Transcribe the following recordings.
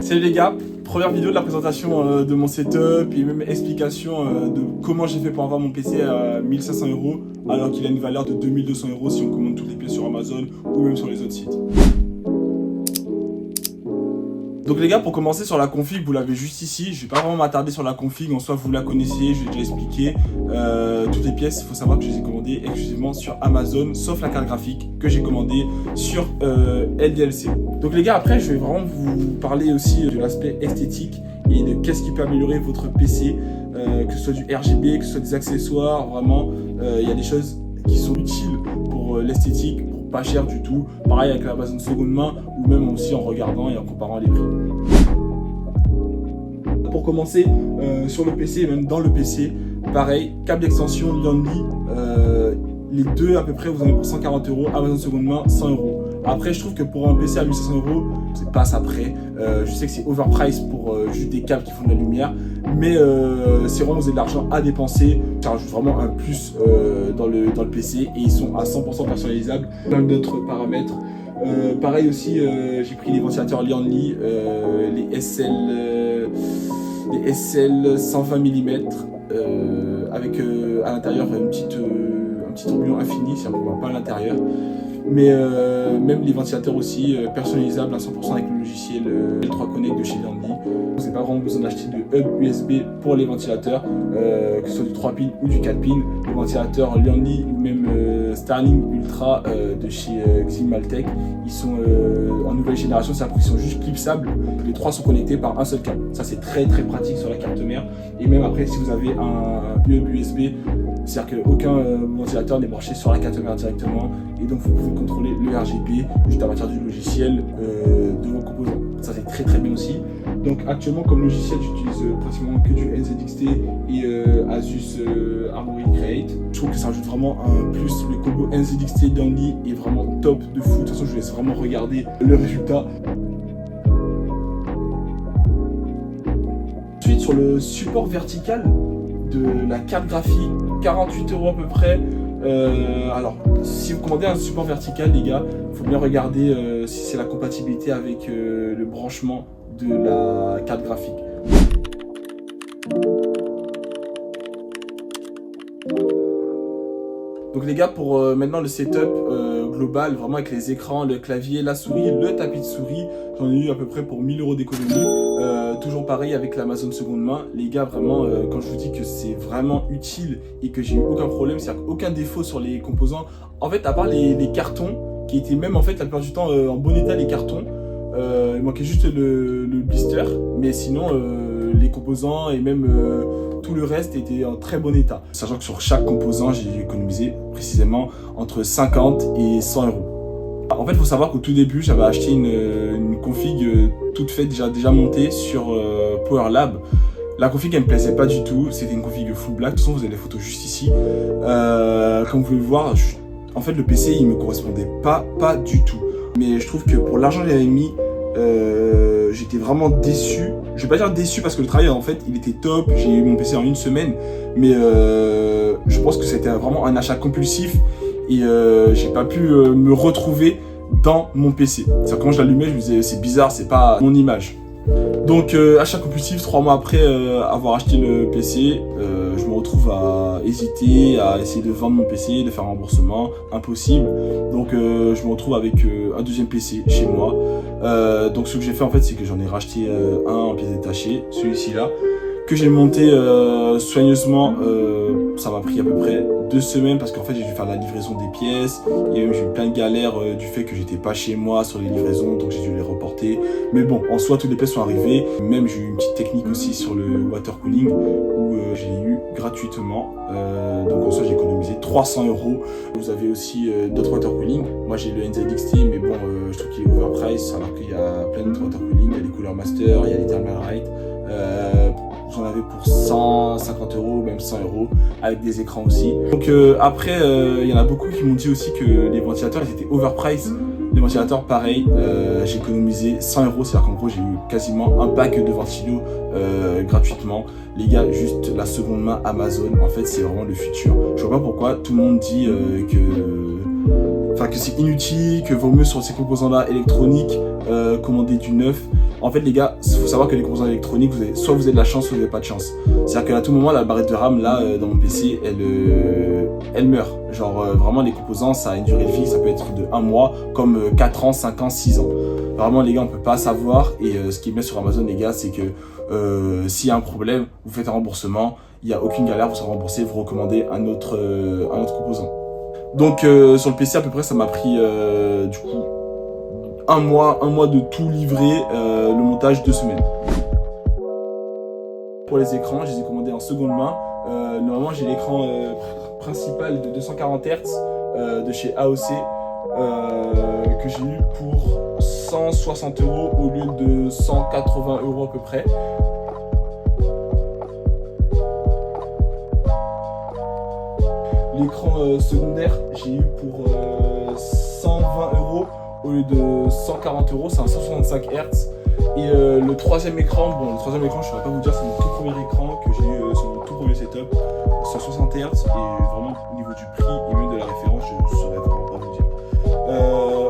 Salut les gars, première vidéo de la présentation de mon setup et même explication de comment j'ai fait pour avoir mon PC à 1500 € alors qu'il a une valeur de 2200 € si on commande toutes les pièces sur Amazon ou même sur les autres sites. Donc les gars, pour commencer sur la config, vous l'avez juste ici. Je vais pas vraiment m'attarder sur la config, en soi vous la connaissez, je l'ai déjà expliqué. Toutes les pièces, il faut savoir que je les ai commandées exclusivement sur Amazon, sauf la carte graphique que j'ai commandée sur LDLC. Donc les gars, après je vais vraiment vous parler aussi de l'aspect esthétique et de qu'est-ce qui peut améliorer votre PC, que ce soit du RGB, que ce soit des accessoires, vraiment il y a des choses qui sont utiles pour l'esthétique, pas cher du tout, pareil avec l'Amazon seconde main ou même aussi en regardant et en comparant les prix. Pour commencer, sur le PC et même dans le PC, pareil, câble d'extension Lianli, les deux à peu près vous en avez pour 140 €, Amazon seconde main 100 €. Après je trouve que pour un PC à 1500 €, c'est pas ça près. Je sais que c'est overprice pour juste des câbles qui font de la lumière, mais c'est vraiment vous avez de l'argent à dépenser. Ça rajoute vraiment un plus dans le PC et ils sont à 100% personnalisables. Plein d'autres paramètres. Pareil aussi, j'ai pris les ventilateurs Lianli, les SL 120 mm avec à l'intérieur un petit tourbillon infini si on ne voit pas à l'intérieur. Mais même les ventilateurs aussi personnalisables à 100% avec le logiciel L3 Connect de chez Lianli. Vous n'avez pas vraiment besoin d'acheter de hub USB pour les ventilateurs, que ce soit du 3 pins ou du 4 pins. Les ventilateurs Lianli ou même Starlink Ultra de chez Ximaltech, ils sont en nouvelle génération, c'est-à-dire qu'ils sont juste clipsables. Les trois sont connectés par un seul câble. Ça c'est très pratique sur la carte mère. Et même après si vous avez un hub USB, c'est-à-dire qu'aucun ventilateur n'est branché sur la carte mère directement et donc vous pouvez contrôler le RGB juste à partir du logiciel de vos composants. Ça c'est très bien aussi. Donc actuellement comme logiciel j'utilise pratiquement que du NZXT et Asus Armoury Create. Je trouve que ça ajoute vraiment un plus. Le combo NZXT Lianli est vraiment top de fou. De toute façon je vous laisse vraiment regarder le résultat. Ensuite sur le support vertical de la carte graphique, 48 € à peu près. Alors, si vous commandez un support vertical, les gars, il faut bien regarder si c'est la compatibilité avec le branchement de la carte graphique. Donc les gars, pour maintenant le setup global, vraiment avec les écrans, le clavier, la souris, le tapis de souris, j'en ai eu à peu près pour 1000 € d'économie. Toujours pareil avec l'Amazon seconde main. Les gars, vraiment, quand je vous dis que c'est vraiment utile et que j'ai eu aucun problème, c'est-à-dire aucun défaut sur les composants. En fait, à part les cartons, qui étaient même en fait la plupart du temps en bon état les cartons, il manquait juste le blister, mais sinon les composants et même tout le reste était en très bon état. Sachant que sur chaque composant, j'ai économisé précisément entre 50 et 100 €. En fait, il faut savoir qu'au tout début, j'avais acheté une config toute faite, déjà montée sur Power Lab. La config, elle me plaisait pas du tout. C'était une config full black. De toute façon, vous avez les photos juste ici. Comme vous pouvez le voir, en fait, le PC, il me correspondait pas du tout. Mais je trouve que pour l'argent que j'avais mis, j'étais vraiment déçu. Je vais pas dire déçu parce que le travail, en fait, il était top. J'ai eu mon PC en une semaine. Mais je pense que c'était vraiment un achat compulsif. Et j'ai pas pu me retrouver dans mon PC. C'est-à-dire quand je l'allumais, je me disais c'est bizarre, c'est pas mon image. Donc achat compulsif, 3 mois après avoir acheté le PC, je me retrouve à hésiter, à essayer de vendre mon PC, de faire un remboursement, impossible. Donc je me retrouve avec un deuxième PC chez moi. Donc ce que j'ai fait en fait, c'est que j'en ai racheté un en pièces détachées, celui-ci là, que j'ai monté soigneusement. Ça m'a pris à peu près 2 semaines parce qu'en fait j'ai dû faire la livraison des pièces et même j'ai eu plein de galères du fait que j'étais pas chez moi sur les livraisons, donc j'ai dû les reporter. Mais bon, en soi toutes les pièces sont arrivées. Même j'ai eu une petite technique aussi sur le water cooling où j'ai eu gratuitement. Donc en soi j'ai économisé 300 €. Vous avez aussi d'autres water cooling. Moi j'ai le NZXT, mais bon je trouve qu'il est overpriced alors qu'il y a plein d'autres water cooling. Il y a les Cooler Master, il y a les Thermalright. J'en avais pour 150 €, même 100 € avec des écrans aussi. Donc après il y en a beaucoup qui m'ont dit aussi que les ventilateurs ils étaient overpriced. Les ventilateurs pareil, j'ai économisé 100 €, c'est-à-dire qu'en gros j'ai eu quasiment un pack de ventilos gratuitement. Les gars, juste la seconde main Amazon, en fait c'est vraiment le futur. Je vois pas pourquoi tout le monde dit que que c'est inutile, que vaut mieux sur ces composants-là électroniques commander du neuf. En fait les gars, il faut savoir que les composants électroniques, soit vous avez de la chance, soit vous n'avez pas de chance. C'est-à-dire qu'à tout moment, la barrette de RAM là dans mon PC, elle meurt. Genre vraiment les composants, ça a une durée de vie, ça peut être de 1 mois, comme 4 ans, 5 ans, 6 ans. Vraiment les gars, on peut pas savoir, et ce qui est bien sur Amazon les gars, c'est que s'il y a un problème, vous faites un remboursement, il n'y a aucune galère, vous serez remboursé, vous recommandez un autre composant. Donc sur le PC à peu près ça m'a pris du coup un mois de tout livrer, le montage 2 semaines. Pour les écrans, je les ai commandés en seconde main. Normalement j'ai l'écran principal de 240 Hz de chez AOC que j'ai eu pour 160 € au lieu de 180 € à peu près. L'écran secondaire, j'ai eu pour 120 € au lieu de 140 €, c'est un 165 Hz. Et le troisième écran, je ne saurais pas vous dire, c'est mon tout premier écran que j'ai eu sur mon tout premier setup, 160 Hz. Et vraiment, au niveau du prix et même de la référence, je ne saurais vraiment pas vous dire.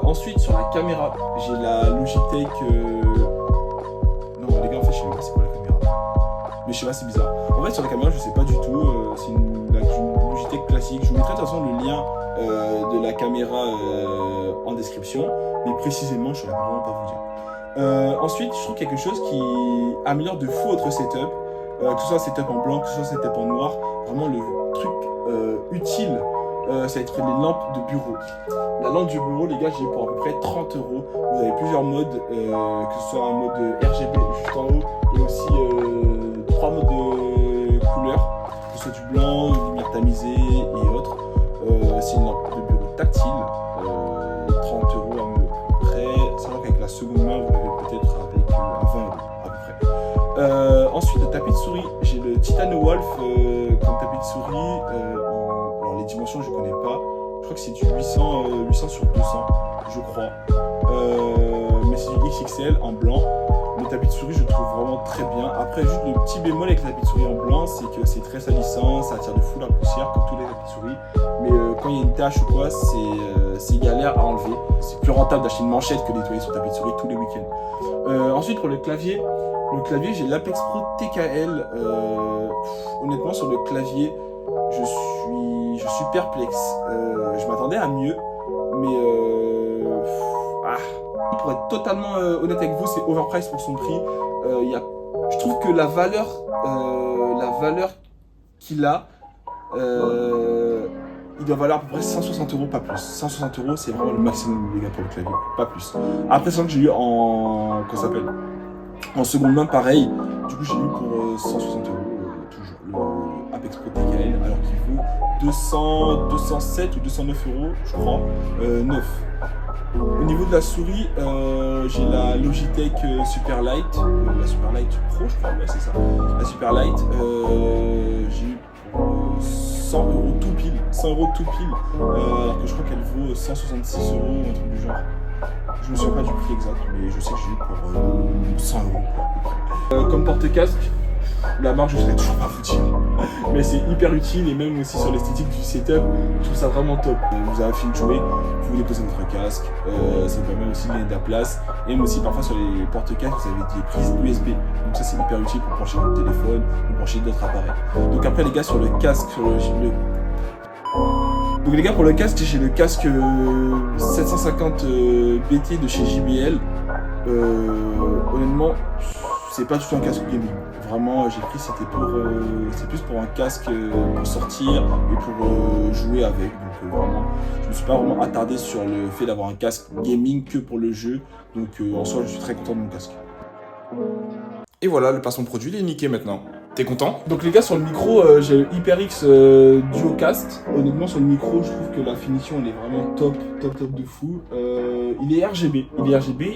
Ensuite, sur la caméra, j'ai la Logitech. Non, les gars, en fait, je sais même pas c'est quoi la caméra. Mais je sais pas, c'est bizarre. En fait, sur la caméra, je sais pas du tout. C'est une Logitech classique. Je vous mettrai de toute façon le lien de la caméra en description. Mais précisément, je ne saurais vraiment pas vous dire. Ensuite, je trouve quelque chose qui améliore de fou votre setup. Que ce soit setup en blanc, que ce soit setup en noir. Vraiment, le truc utile, ça va être les lampes de bureau. La lampe du bureau, les gars, j'ai eu pour à peu près 30 €. Vous avez plusieurs modes, que ce soit un mode RGB juste en haut et aussi 3 modes de couleurs, que ce soit du blanc, une lumière tamisée et autres. C'est une lampe de bureau tactile, 30 € à peu près. Sachant qu'avec la seconde main, vous l'avez peut-être avec 20 € à peu près. Ensuite, le tapis de souris, j'ai le Titano Wolf comme tapis de souris. Alors les dimensions, je connais pas. Je crois que c'est du 800 sur 200, je crois. Mais c'est du XXL en blanc. Le tapis de souris, je le trouve vraiment très bien. Après, juste le petit bémol avec le tapis de souris en blanc, c'est que c'est très salissant, ça attire de fou la poussière, comme tous les tapis de souris. Mais quand il y a une tache ou quoi, c'est galère à enlever. C'est plus rentable d'acheter une manchette que de nettoyer son tapis de souris tous les week-ends. Ensuite, pour le clavier, j'ai l'Apex Pro TKL. Honnêtement, sur le clavier, je suis perplexe. Je m'attendais à mieux, mais pour être totalement honnête avec vous, c'est overpriced pour son prix. Je trouve que la valeur qu'il a, il doit valoir à peu près 160 €, pas plus. 160 €, c'est vraiment le maximum, les gars, pour le clavier, pas plus. Après, c'est vrai que j'ai eu en seconde main, pareil. Du coup, j'ai eu pour 160 €, toujours le Apex Pro TKL, alors qu'il vaut 207 ou 209 €, je crois, 9. Au niveau de la souris, j'ai la Logitech Superlight, la Superlight Pro, je crois, ouais, c'est ça. La Superlight, j'ai eu pour 100 € tout pile, 100 € tout pile, alors que je crois qu'elle vaut 166 € ou un truc du genre. Je me souviens pas du prix exact, mais je sais que j'ai eu pour 100 €. Comme porte-casque, la marque je ne saurais toujours pas vous dire, mais c'est hyper utile et même aussi sur l'esthétique du setup, je trouve ça vraiment top. Vous avez fini de jouer, vous déposez votre casque, ça vous permet aussi de gagner de la place, et même aussi parfois sur les porte-casques vous avez des prises USB, donc ça c'est hyper utile pour brancher votre téléphone ou brancher d'autres appareils. Donc après les gars, sur le casque, donc les gars, pour le casque, j'ai le casque 750 BT de chez JBL. Honnêtement, c'est pas du tout un casque gaming. Vraiment, j'ai pris, c'est plus pour un casque pour sortir et pour jouer avec. Donc vraiment, je me suis pas vraiment attardé sur le fait d'avoir un casque gaming que pour le jeu. Donc en soi, je suis très content de mon casque. Et voilà, le placement produit, il est niqué maintenant. T'es content? Donc les gars, sur le micro, j'ai le HyperX Duocast. Honnêtement, sur le micro, je trouve que la finition, elle est vraiment top de fou. Il est RGB,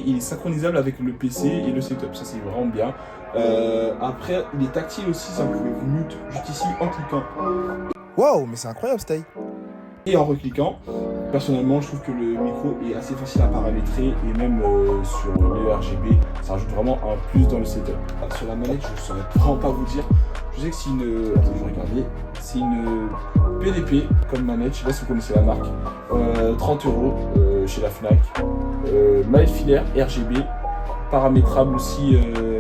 il est synchronisable avec le PC et le setup, ça c'est vraiment bien. Après, il est tactile aussi, ça vous pouvez vous mute juste ici en cliquant. Waouh, mais c'est incroyable, Stay. Et en recliquant. Personnellement, je trouve que le micro est assez facile à paramétrer et même sur le RGB, ça rajoute vraiment un plus dans le setup. Sur la manette, je ne saurais vraiment pas vous dire. Je sais que c'est une... Attends, je vais regarder. C'est une PDP comme manette, je sais pas si vous connaissez la marque. 30 € chez la Fnac. Manette filaire RGB, paramétrable aussi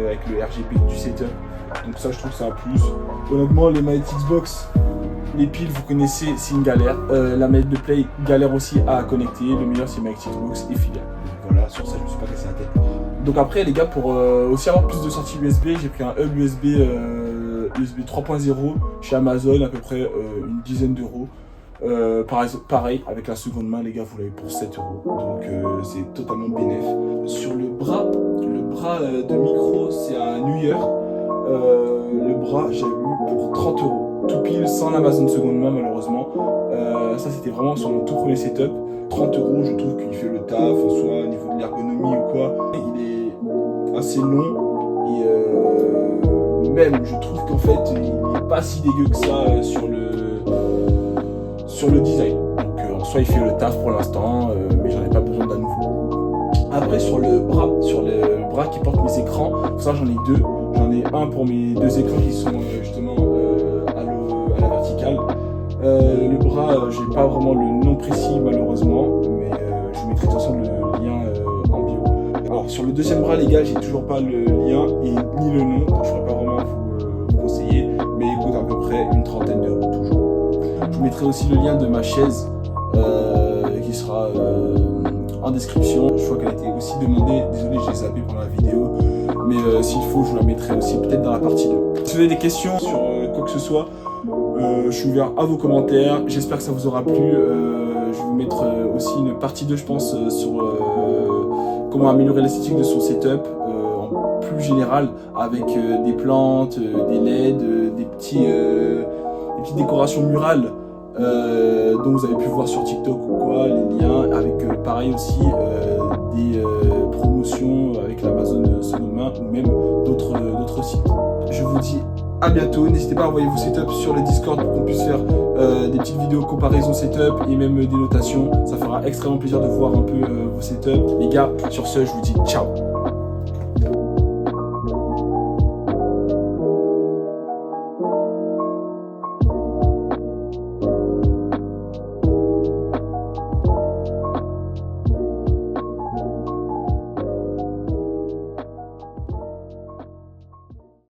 avec le RGB du setup. Donc ça, je trouve que c'est un plus. Honnêtement, les manettes Xbox, les piles, vous connaissez, c'est une galère. La manette de Play, galère aussi à connecter. Le meilleur, c'est manette Xbox et filaire. Donc voilà, sur ça, je me suis pas cassé la tête. Donc après, les gars, pour aussi avoir plus de sorties USB, j'ai pris un hub USB 3.0 chez Amazon, à peu près une dizaine d'euros. Pareil, avec la seconde main, les gars, vous l'avez pour 7 €. Donc c'est totalement bénéf. Sur le bras de micro, c'est à New York. Le bras, j'ai eu pour 30 €. Tout pile sans l'Amazon seconde main, malheureusement. Ça, c'était vraiment sur mon tout premier setup. 30 €, je trouve qu'il fait le taf, soit au niveau de l'ergonomie ou quoi. Il est assez long et même, je trouve qu'en fait, il n'est pas si dégueu que ça sur le design. Donc en soi, il fait le taf pour l'instant, mais j'en ai pas besoin d'un nouveau. Après, sur le bras qui porte mes écrans, pour ça, j'en ai deux. J'en ai un pour mes deux écrans qui sont justement à la verticale. Le bras, j'ai pas vraiment le nom précis malheureusement, mais je vous mettrai de toute façon le lien en bio. Alors sur le deuxième bras, les gars, j'ai toujours pas le lien et ni le nom, donc je pourrais pas vraiment vous conseiller, mais il coûte à peu près une trentaine d'euros toujours. Je vous mettrai aussi le lien de ma chaise qui sera en description. Je vois qu'elle a été aussi demandée, désolé, j'ai zappé pendant la vidéo, mais s'il faut, je vous la mettrai aussi peut-être dans la partie 2. Si vous avez des questions sur quoi que ce soit, je suis ouvert à vos commentaires, j'espère que ça vous aura plu. Je vais vous mettre aussi une partie 2, je pense, sur comment améliorer l'esthétique de son setup en plus général, avec des plantes, des LED, des petites décorations murales dont vous avez pu voir sur TikTok ou quoi, les liens, avec pareil aussi des promotions avec l'Amazon seconde main ou même d'autres sites. Je vous dis à bientôt, n'hésitez pas à envoyer vos setups sur le Discord pour qu'on puisse faire des petites vidéos comparaison setup et même des notations. Ça fera extrêmement plaisir de voir un peu vos setups. Les gars, sur ce, je vous dis ciao.